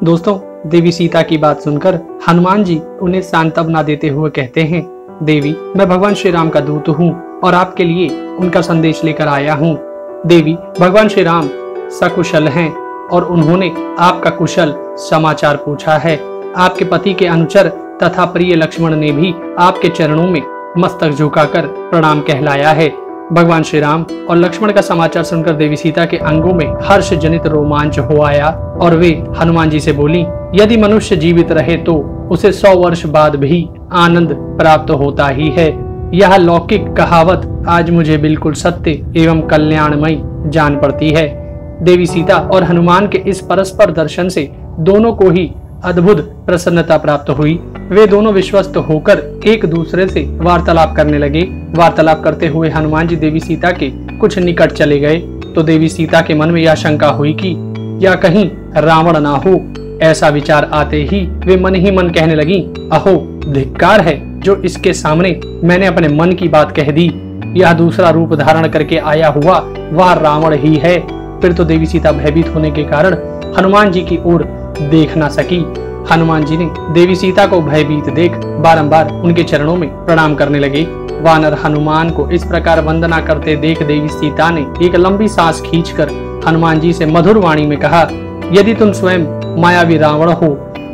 दोस्तों, देवी सीता की बात सुनकर हनुमान जी उन्हें सांत्वना देते हुए कहते हैं, देवी, मैं भगवान श्री राम का दूत हूँ और आपके लिए उनका संदेश लेकर आया हूँ। देवी, भगवान श्री राम सकुशल हैं और उन्होंने आपका कुशल समाचार पूछा है। आपके पति के अनुचर तथा प्रिय लक्ष्मण ने भी आपके चरणों में मस्तक झुकाकर प्रणाम कहलाया है। भगवान श्री राम और लक्ष्मण का समाचार सुनकर देवी सीता के अंगों में हर्ष जनित रोमांच हो आया और वे हनुमान जी से बोली, यदि मनुष्य जीवित रहे तो उसे 100 वर्ष बाद भी आनंद प्राप्त होता ही है। यह लौकिक कहावत आज मुझे बिल्कुल सत्य एवं कल्याणमयी जान पड़ती है। देवी सीता और हनुमान के इस परस्पर दर्शन से दोनों को ही अद्भुत प्रसन्नता प्राप्त हुई। वे दोनों विश्वस्त होकर एक दूसरे से वार्तालाप करने लगे। वार्तालाप करते हुए हनुमान जी देवी सीता के कुछ निकट चले गए तो देवी सीता के मन में यह शंका हुई कि या कहीं रावण ना हो। ऐसा विचार आते ही वे मन ही मन कहने लगी, अहो धिक्कार है जो इसके सामने मैंने अपने मन की बात कह दी। यह दूसरा रूप धारण करके आया हुआ वह रावण ही है। फिर तो देवी सीता भयभीत होने के कारण हनुमान जी की ओर देख ना सकी। हनुमान जी ने देवी सीता को भयभीत देख बारंबार उनके चरणों में प्रणाम करने लगे। वानर हनुमान को इस प्रकार वंदना करते देख देवी सीता ने एक लंबी सांस खींचकर हनुमान जी से मधुर वाणी में कहा, यदि तुम स्वयं मायावी रावण हो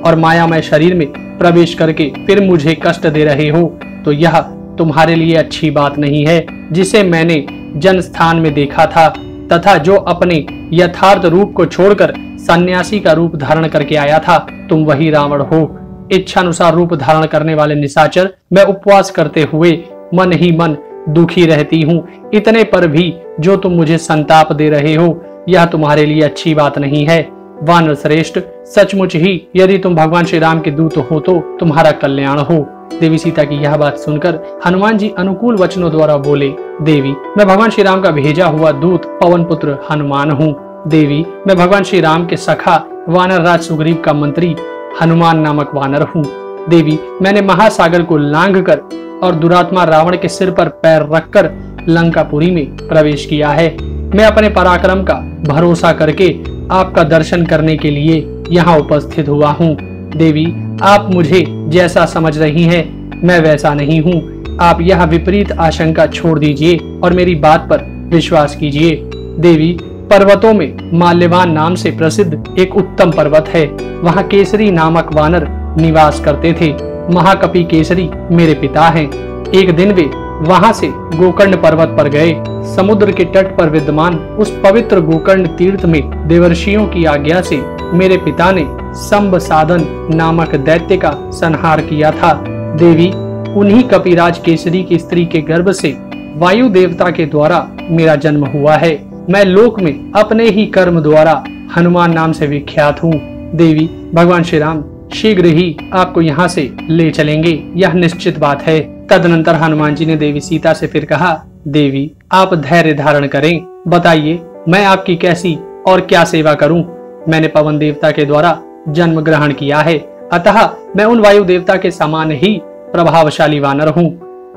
और मायामय शरीर में प्रवेश करके फिर मुझे कष्ट दे रहे हो तो यह तुम्हारे लिए अच्छी बात नहीं है। जिसे मैंने जन स्थान में देखा था तथा जो अपने यथार्थ रूप को छोड़कर सन्यासी का रूप धारण करके आया था, तुम वही रावण हो। इच्छानुसार रूप धारण करने वाले निशाचर, मैं उपवास करते हुए मन ही मन दुखी रहती हूँ। इतने पर भी जो तुम मुझे संताप दे रहे हो, यह तुम्हारे लिए अच्छी बात नहीं है। वानर श्रेष्ठ, सचमुच ही यदि तुम भगवान श्री राम के दूत हो तो तुम्हारा कल्याण हो। देवी सीता की यह बात सुनकर हनुमान जी अनुकूल वचनों द्वारा बोले, देवी, मैं भगवान श्री राम का भेजा हुआ दूत पवन पुत्र हनुमान हूँ। देवी, मैं भगवान श्री राम के सखा वानर राज सुग्रीव का मंत्री हनुमान नामक वानर हूँ। देवी, मैंने महासागर को लांघकर और दुरात्मा रावण के सिर पर पैर रखकर लंकापुरी में प्रवेश किया है। मैं अपने पराक्रम का भरोसा करके आपका दर्शन करने के लिए यहाँ उपस्थित हुआ हूँ। देवी, आप मुझे जैसा समझ रही हैं, मैं वैसा नहीं हूँ। आप यह विपरीत आशंका छोड़ दीजिए और मेरी बात पर विश्वास कीजिए। देवी, पर्वतों में माल्यवान नाम से प्रसिद्ध एक उत्तम पर्वत है। वहाँ केसरी नामक वानर निवास करते थे। महाकपि केसरी मेरे पिता हैं। एक दिन वे वहाँ से गोकर्ण पर्वत पर गए। समुद्र के तट पर विद्यमान उस पवित्र गोकर्ण तीर्थ में देवर्षियों की आज्ञा से मेरे पिता ने संब साधन नामक दैत्य का संहार किया था। देवी, उन्हीं कपिराज केसरी की स्त्री के गर्भ से वायु देवता के द्वारा मेरा जन्म हुआ है। मैं लोक में अपने ही कर्म द्वारा हनुमान नाम से विख्यात हूँ। देवी, भगवान श्री राम शीघ्र ही आपको यहाँ से ले चलेंगे, यह निश्चित बात है। तदनंतर हनुमान जी ने देवी सीता से फिर कहा, देवी, आप धैर्य धारण करें। बताइए, मैं आपकी कैसी और क्या सेवा करूं? मैंने पवन देवता के द्वारा जन्म ग्रहण किया है, अतः मैं उन वायु देवता के समान ही प्रभावशाली वानर हूँ।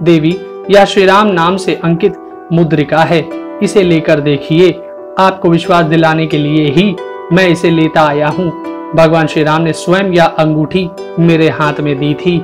देवी, यह श्री राम नाम से अंकित मुद्रिका है, इसे लेकर देखिए। आपको विश्वास दिलाने के लिए ही मैं इसे लेता आया हूँ। भगवान श्री राम ने स्वयं यह अंगूठी मेरे हाथ में दी थी।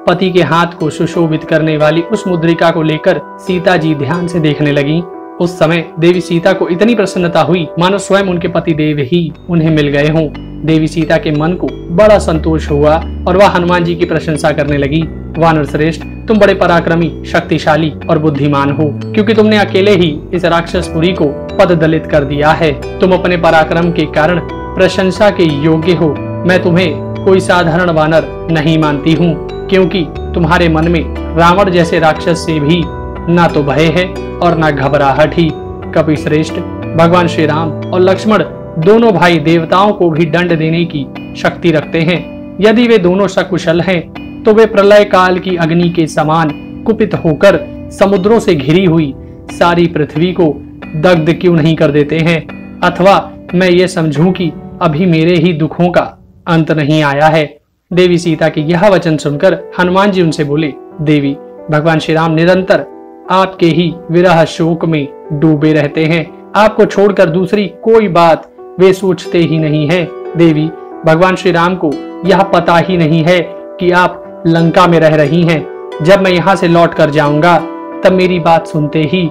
पति के हाथ को सुशोभित करने वाली उस मुद्रिका को लेकर सीता जी ध्यान से देखने लगी। उस समय देवी सीता को इतनी प्रसन्नता हुई मानो स्वयं उनके पति देव ही उन्हें मिल गए हों। देवी सीता के मन को बड़ा संतोष हुआ और वह हनुमान जी की प्रशंसा करने लगी। वानर श्रेष्ठ, तुम बड़े पराक्रमी, शक्तिशाली और बुद्धिमान हो, क्योंकि तुमने अकेले ही इस राक्षसपुरी को पददलित कर दिया है। तुम अपने पराक्रम के कारण प्रशंसा के योग्य हो। मैं तुम्हें कोई साधारण वानर नहीं मानती हूँ, क्योंकि तुम्हारे मन में रावण जैसे राक्षस से भी ना तो भय है और ना घबराहट ही। कपि श्रेष्ठ, भगवान श्री राम और लक्ष्मण दोनों भाई देवताओं को भी दंड देने की शक्ति रखते हैं। यदि वे दोनों सकुशल हैं, तो वे प्रलय काल की अग्नि के समान कुपित होकर समुद्रों से घिरी हुई सारी पृथ्वी को दग्ध क्यों नहीं कर देते हैं? अथवा मैं ये समझूं कि अभी मेरे ही दुखों का अंत नहीं आया है। देवी सीता के यह वचन सुनकर हनुमान जी उनसे बोले, देवी, भगवान श्री राम निरंतर आपके ही विरह शोक में डूबे रहते हैं। आपको छोड़कर दूसरी कोई बात वे सोचते ही नहीं हैं। देवी, भगवान श्री राम को यह पता ही नहीं है कि आप लंका में रह रही हैं। जब मैं यहाँ से लौट कर जाऊंगा तब मेरी बात सुनते ही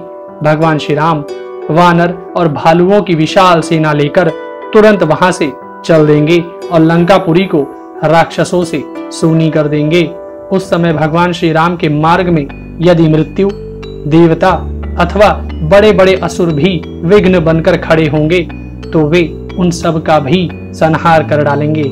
भगवान श्री राम वानर और भालुओं की विशाल सेना लेकर तुरंत वहां से चल देंगे और लंकापुरी को राक्षसों से सूनी कर देंगे। उस समय भगवान श्री राम के मार्ग में यदि मृत्यु, देवता अथवा बड़े बड़े असुर भी विघ्न बनकर खड़े होंगे तो वे उन सब का भी संहार कर डालेंगे।